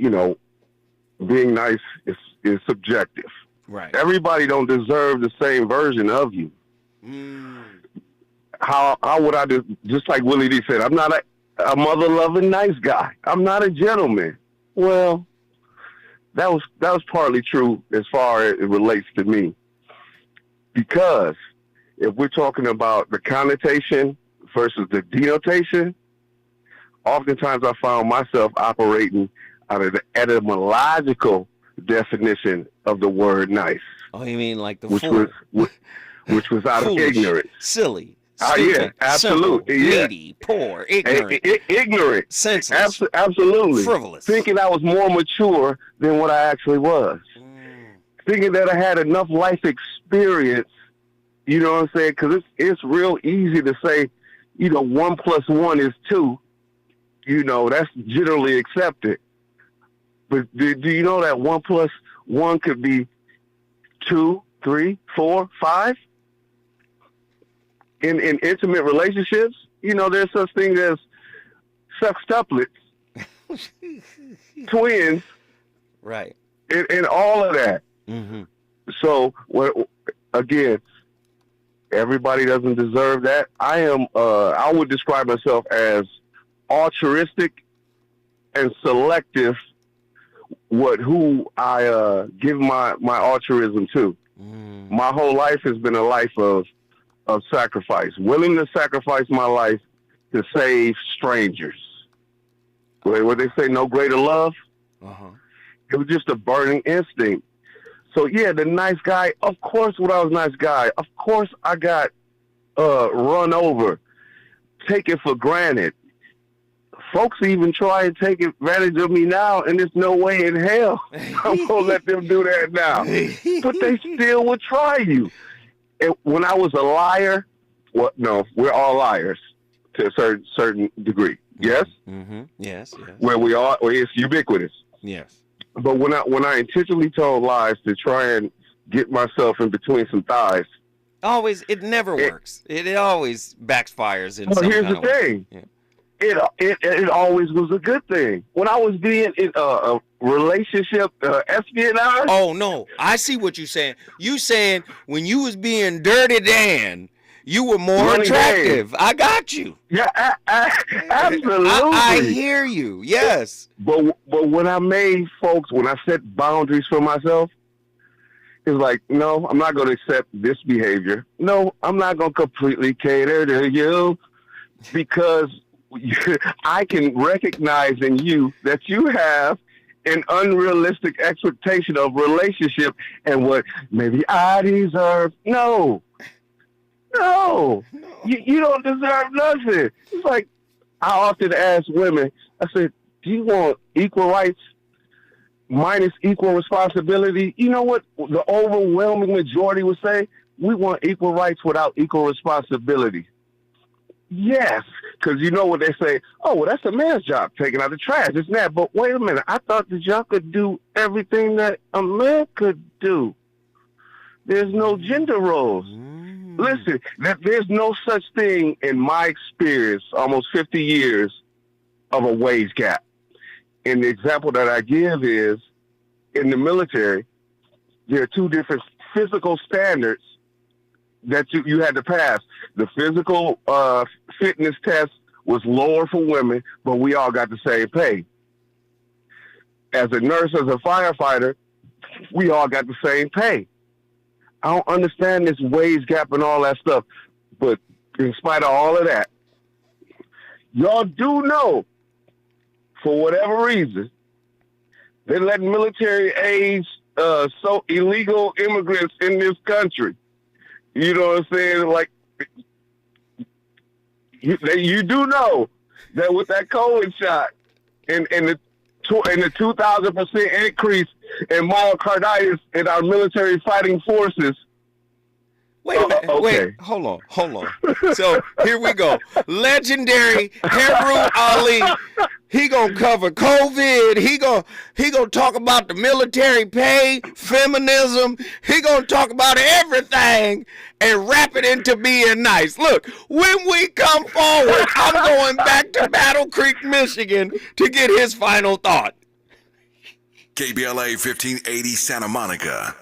being nice is subjective. Right. Everybody don't deserve the same version of you. How would I do? Just like Willie D said, I'm not a mother-loving nice guy. I'm not a gentleman. Well, that was partly true as far as it relates to me. Because if we're talking about the connotation versus the denotation, oftentimes I found myself operating out of the etymological definition of the word nice. Oh, you mean like the which fool? Which was out Foolish, of ignorance. Silly, stupid, yeah, absolutely, simple, yeah. needy, poor, ignorant, senseless, senseless, absolutely, frivolous. Thinking I was more mature than what I actually was. thinking that I had enough life experience, you know what I'm saying? Because it's real easy to say, 1 + 1 is 2. That's generally accepted. But do you know that 1 + 1 could be 2, 3, 4, 5? In intimate relationships, there's such thing as sextuplets, twins, right, and all of that. Mm-hmm. So, again, everybody doesn't deserve that. I would describe myself as altruistic and selective who I give my altruism to. My whole life has been a life of sacrifice, willing to sacrifice my life to save strangers. What they say, no greater love. It was just a burning instinct. So yeah, the nice guy, of course when I was a nice guy, of course I got run over, taken for granted. Folks even try and take advantage of me now, and there's no way in hell I'm going to let them do that now. But they still would try you. And when I was a liar, no, we're all liars to a certain degree. Yes? Mm-hmm. Yes. Where it's ubiquitous. Yes. But when I intentionally told lies to try and get myself in between some thighs, it never works. It always backfires in some here's kind the of way. thing. Yeah. It always was a good thing. When I was being in a relationship espionage. Oh no, I see what you're saying. You saying when you was being Dirty Dan, you were more attractive. I got you. Yeah, absolutely. I hear you. Yes. But when I when I set boundaries for myself, it's like, no, I'm not going to accept this behavior. No, I'm not going to completely cater to you because I can recognize in you that you have an unrealistic expectation of relationship and what maybe I deserve. No. You don't deserve nothing. It's like, I often ask women, I said, do you want equal rights minus equal responsibility? You know what the overwhelming majority would say? We want equal rights without equal responsibility. Yes, because you know what they say, oh, well, that's a man's job, taking out the trash, it's that. But wait a minute, I thought that y'all could do everything that a man could do. There's no gender roles. Listen, there's no such thing in my experience, almost 50 years, of a wage gap. And the example that I give is, in the military, there are two different physical standards that you had to pass. The physical fitness test was lower for women, but we all got the same pay. As a nurse, as a firefighter, we all got the same pay. I don't understand this wage gap and all that stuff, but in spite of all of that, y'all do know, for whatever reason, they're letting military age so illegal immigrants in this country. You know what I'm saying? Like, you do know that with that COVID shot and the 2,000% increase in myocarditis in our military fighting forces. Wait a minute. Okay. Wait, hold on. So here we go. Legendary Heru Ali. He gonna cover COVID. He gonna talk about the military pay, feminism. He gonna talk about everything and wrap it into being nice. Look, when we come forward, I'm going back to Battle Creek, Michigan to get his final thought. KBLA 1580 Santa Monica.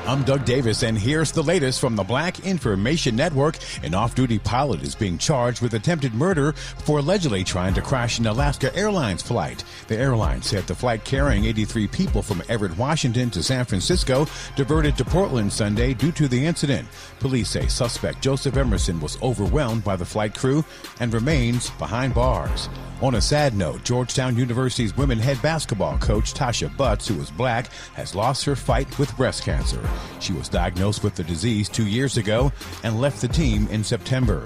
I'm Doug Davis, and here's the latest from the Black Information Network. An off-duty pilot is being charged with attempted murder for allegedly trying to crash an Alaska Airlines flight. The airline said the flight carrying 83 people from Everett, Washington to San Francisco diverted to Portland Sunday due to the incident. Police say suspect Joseph Emerson was overwhelmed by the flight crew and remains behind bars. On a sad note, Georgetown University's women head basketball coach Tasha Butts, who is black, has lost her fight with breast cancer. She was diagnosed with the disease 2 years ago and left the team in September.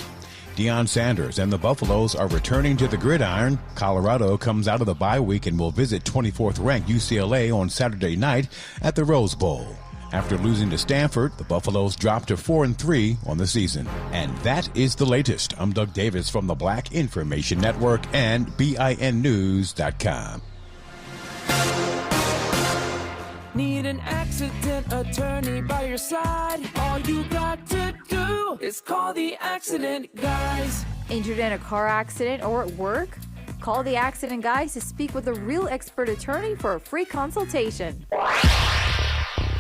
Deion Sanders and the Buffaloes are returning to the gridiron. Colorado comes out of the bye week and will visit 24th-ranked UCLA on Saturday night at the Rose Bowl. After losing to Stanford, the Buffaloes dropped to 4-3 on the season. And that is the latest. I'm Doug Davis from the Black Information Network and BINnews.com. Need an accident attorney by your side? All you got to do is call the accident guys. Injured in a car accident or at work? Call the accident guys to speak with a real expert attorney for a free consultation.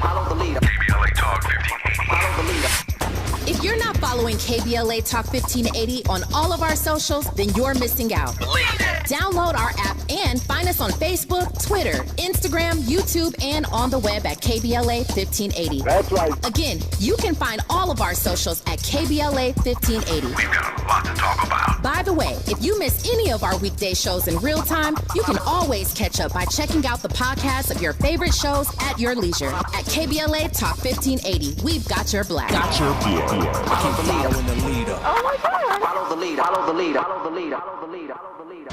Follow the leader. KBLA Talk 1580. Follow the leader. If you're not following KBLA Talk 1580 on all of our socials, then you're missing out. Download our app and find us on Facebook, Twitter, Instagram, YouTube, and on the web at KBLA 1580. That's right. Again, you can find all of our socials at KBLA 1580. We've got a lot to talk about. By the way, if you miss any of our weekday shows in real time, you can always catch up by checking out the podcasts of your favorite shows at your leisure. At KBLA Talk 1580, we've got your black. Follow the leader. Following the leader. Oh my God! Follow the leader. Follow the leader. Follow the leader. Follow the leader. Follow the leader.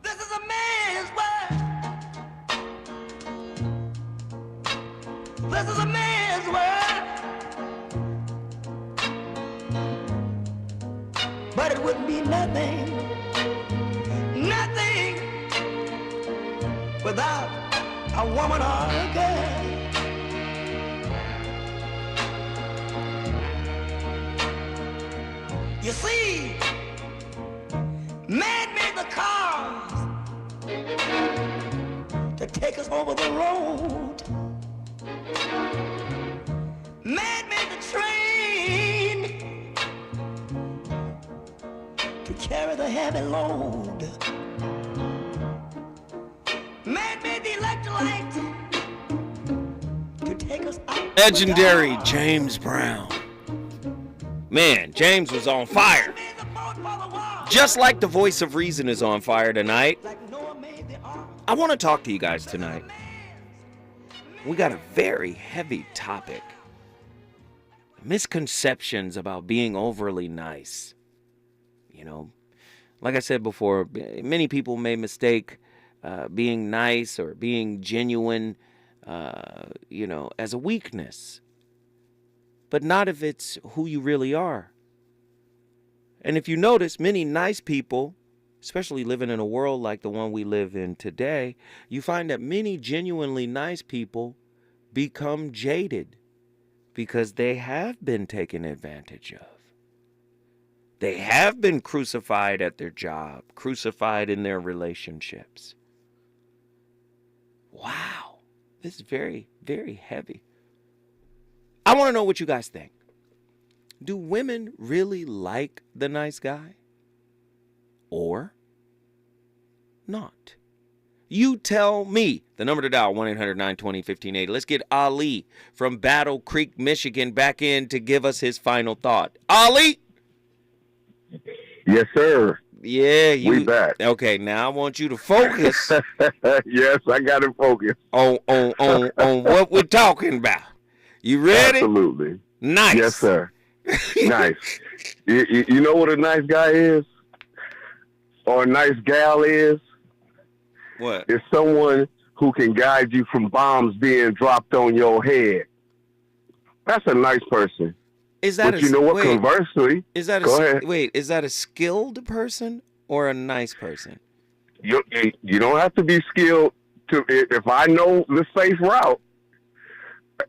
This is a man's world. This is a man's world. But it wouldn't be nothing without a woman or a girl. You see, man made the cars to take us over the road. Man made the train to carry the heavy load. Man made the electrolyte to take us out. Legendary James Brown. Man, James was on fire. Just like the voice of reason is on fire tonight. I want to talk to you guys tonight. We got a very heavy topic. Misconceptions about being overly nice. You know, like I said before, many people may mistake being nice or being genuine, as a weakness. But not if it's who you really are. And if you notice, many nice people, especially living in a world like the one we live in today, you find that many genuinely nice people become jaded because they have been taken advantage of. They have been crucified at their job, crucified in their relationships. Wow, this is very, very heavy. I want to know what you guys think. Do women really like the nice guy? Or not? You tell me. The number to dial, 1-800-920-1580. Let's get Ali from Battle Creek, Michigan, back in to give us his final thought. Ali? Yes, sir. Yeah, we back. Okay, now I want you to focus. Yes, I got to focus on what we're talking about. You ready? Absolutely. Nice. Yes, sir. Nice. You know what a nice guy is? Or a nice gal is? What? It's someone who can guide you from bombs being dropped on your head. That's a nice person. Is that but you know what? Conversely, is that go ahead. Wait, is that a skilled person or a nice person? You don't have to be skilled to. If I know the safe route,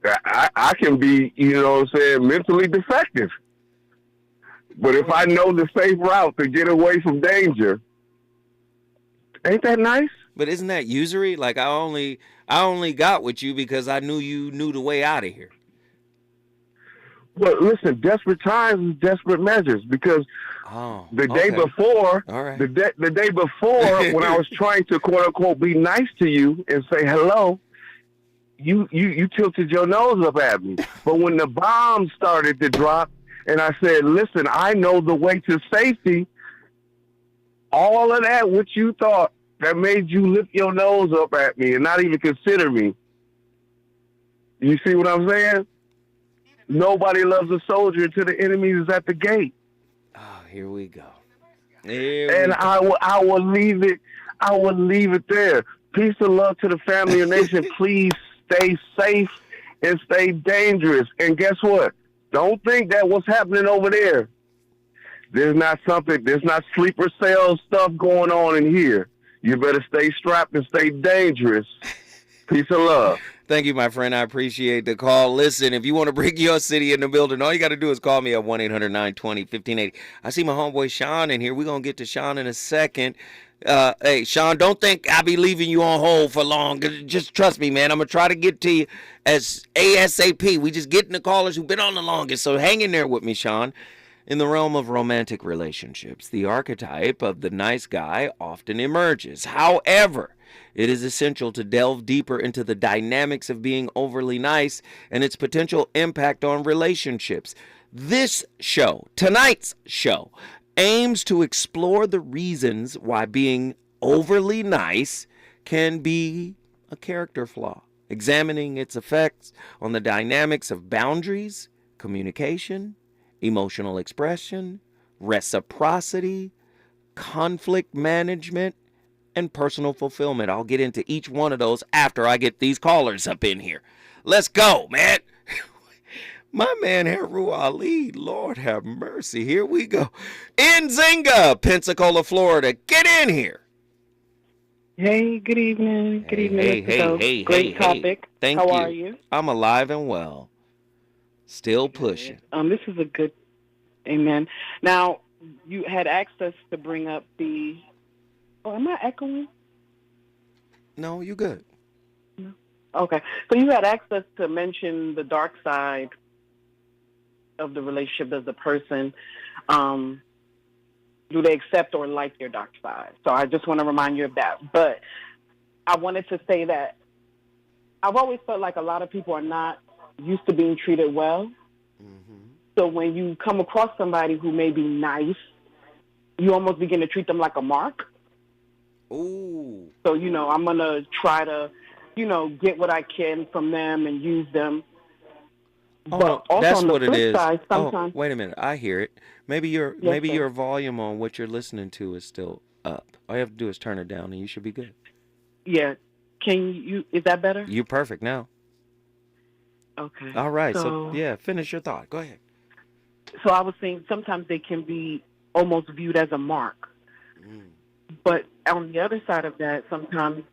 I can be, mentally defective. But if I know the safe route to get away from danger, ain't that nice? But isn't that usury? Like I only got with you because I knew you knew the way out of here. Well, listen, desperate times is desperate measures because the day before, the day before, when I was trying to quote unquote be nice to you and say hello, you tilted your nose up at me. But when the bombs started to drop and I said, listen, I know the way to safety, all of that, what you thought that made you lift your nose up at me and not even consider me. You see what I'm saying? Nobody loves a soldier until the enemy is at the gate. Oh, here we go. I will leave it. I will leave it there. Peace and love to the family and nation. Please stay safe and stay dangerous. And guess what? Don't think that what's happening over there, there's not sleeper cell stuff going on in here. You better stay strapped and stay dangerous. Peace and love. Thank you, my friend. I appreciate the call. Listen, if you want to bring your city in the building, all you got to do is call me at 1-800-920-1580. I see my homeboy Sean in here. We're going to get to Sean in a second. Hey, Sean, don't think I'll be leaving you on hold for long. Just trust me, man. I'm going to try to get to you as ASAP. We just getting the callers who've been on the longest. So hang in there with me, Sean. In the realm of romantic relationships, the archetype of the nice guy often emerges. However, it is essential to delve deeper into the dynamics of being overly nice and its potential impact on relationships. This show, tonight's show, aims to explore the reasons why being overly nice can be a character flaw, examining its effects on the dynamics of boundaries, communication, emotional expression, reciprocity, conflict management, and personal fulfillment. I'll get into each one of those after I get these callers up in here. Let's go, man. My man, Heru Ali, Lord have mercy. Here we go. Nzinga, Pensacola, Florida. Get in here. Hey, good evening. Good evening. Hey, great topic. Thank you. you. How are you? I'm alive and well. Still pushing. This is a good, amen. Now, you had asked us to bring up the, am I echoing? No, you good. No. Okay. So you had asked us to mention the dark side of the relationship as a person. Do they accept or like your dark side? So I just want to remind you of that. But I wanted to say that I've always felt like a lot of people are not used to being treated well. Mm-hmm. So when you come across somebody who may be nice, you almost begin to treat them like a mark. Ooh. So, I'm going to try to, get what I can from them and use them. Oh, but also that's on the what it flip is. side, sometimes, wait a minute. I hear it. Maybe your volume on what you're listening to is still up. All you have to do is turn it down and you should be good. Yeah. Is that better? You're perfect now. Okay. All right. So finish your thought. Go ahead. So I was saying sometimes they can be almost viewed as a mark. But on the other side of that, sometimes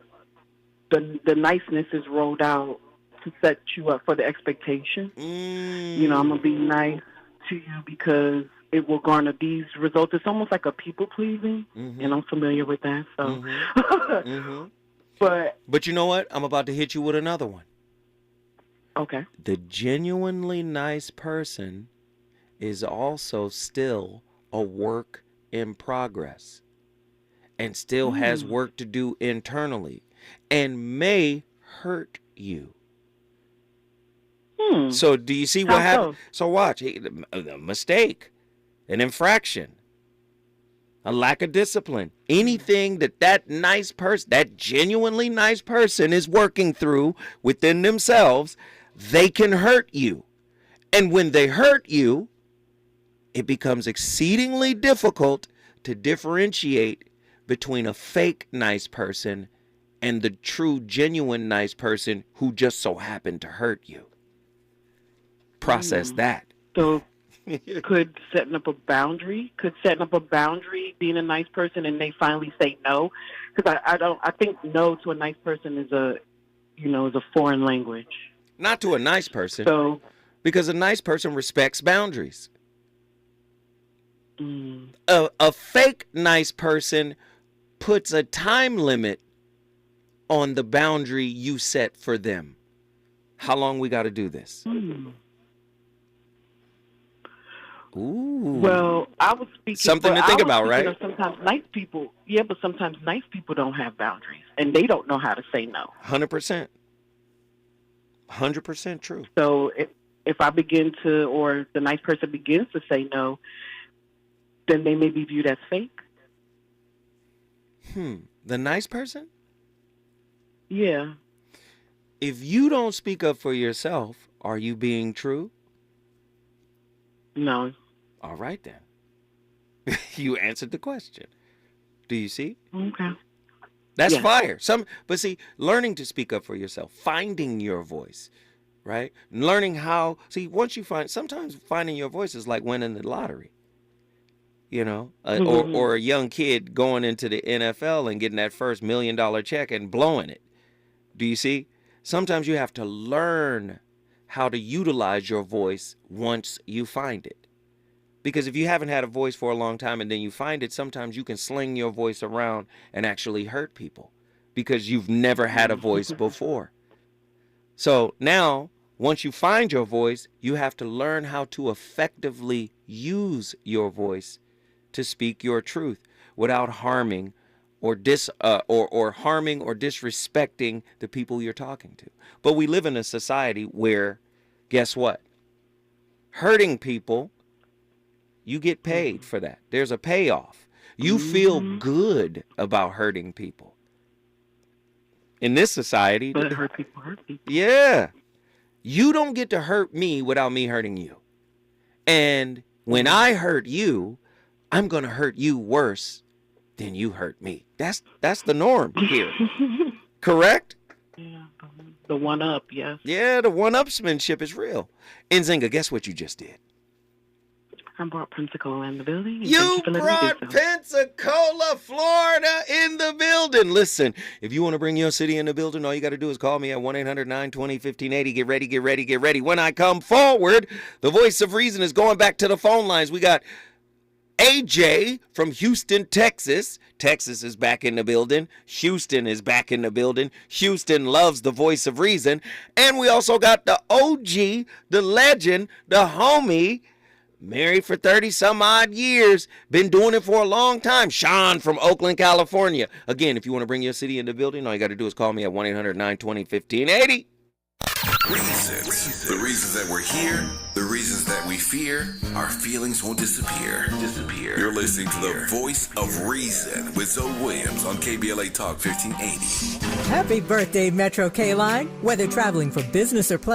the niceness is rolled out to set you up for the expectation. I'm going to be nice to you because it will garner these results. It's almost like a people-pleasing, and I'm familiar with that. So, But you know what? I'm about to hit you with another one. Okay. The genuinely nice person is also still a work in progress and still has work to do internally and may hurt you. So do you see what happened? So watch. A mistake, an infraction, a lack of discipline, anything that nice person, that genuinely nice person is working through within themselves, they can hurt you. And when they hurt you, it becomes exceedingly difficult to differentiate between a fake nice person and the true, genuine nice person who just so happened to hurt you. Process that. So could setting up a boundary being a nice person and they finally say no? Because I think no to a nice person is a foreign language. Not to a nice person. So, because a nice person respects boundaries. A fake nice person puts a time limit on the boundary you set for them. How long we got to do this? Ooh. Well, I was speaking something to think about, right? Sometimes nice people, but sometimes nice people don't have boundaries and they don't know how to say no. 100%. 100% true. So if I begin to, or the nice person begins to say no, then they may be viewed as fake. The nice person? Yeah. If you don't speak up for yourself, are you being true? No. All right, then. You answered the question. Do you see? Okay. That's Yeah. fire. But see, learning to speak up for yourself, finding your voice, right? Learning how, once you sometimes finding your voice is like winning the lottery, you know, or a young kid going into the NFL and getting that first $1 million check and blowing it. Do you see? Sometimes you have to learn how to utilize your voice once you find it. Because if you haven't had a voice for a long time and then you find it, sometimes you can sling your voice around and actually hurt people because you've never had a voice before. So now, once you find your voice, you have to learn how to effectively use your voice to speak your truth without harming or harming or disrespecting the people you're talking to. But we live in a society where, guess what? Hurting people, you get paid for that. There's a payoff. You feel good about hurting people. In this society, but hurt people hurt people. Yeah. You don't get to hurt me without me hurting you. And when I hurt you, I'm going to hurt you worse than you hurt me. That's the norm here. Correct? Yeah, the one up, yes. Yeah, the one-upsmanship is real. Nzinga, guess what you just did? I brought Pensacola in the building. You brought Pensacola, Florida in the building. Listen, if you want to bring your city in the building, all you got to do is call me at 1-800-920-1580. Get ready, get ready, get ready. When I come forward, the voice of reason is going back to the phone lines. We got AJ from Houston, Texas. Texas is back in the building. Houston is back in the building. Houston loves the voice of reason. And we also got the OG, the legend, the homie, married for 30-some-odd years, been doing it for a long time, Sean from Oakland, California. Again, if you want to bring your city in the building, all you got to do is call me at 1-800-920-1580. Reasons. The reasons that we're here, the reasons that we fear, our feelings won't disappear. You're listening to the voice of reason with Zoe Williams on KBLA Talk 1580. Happy birthday, Metro K-Line. Whether traveling for business or pleasure,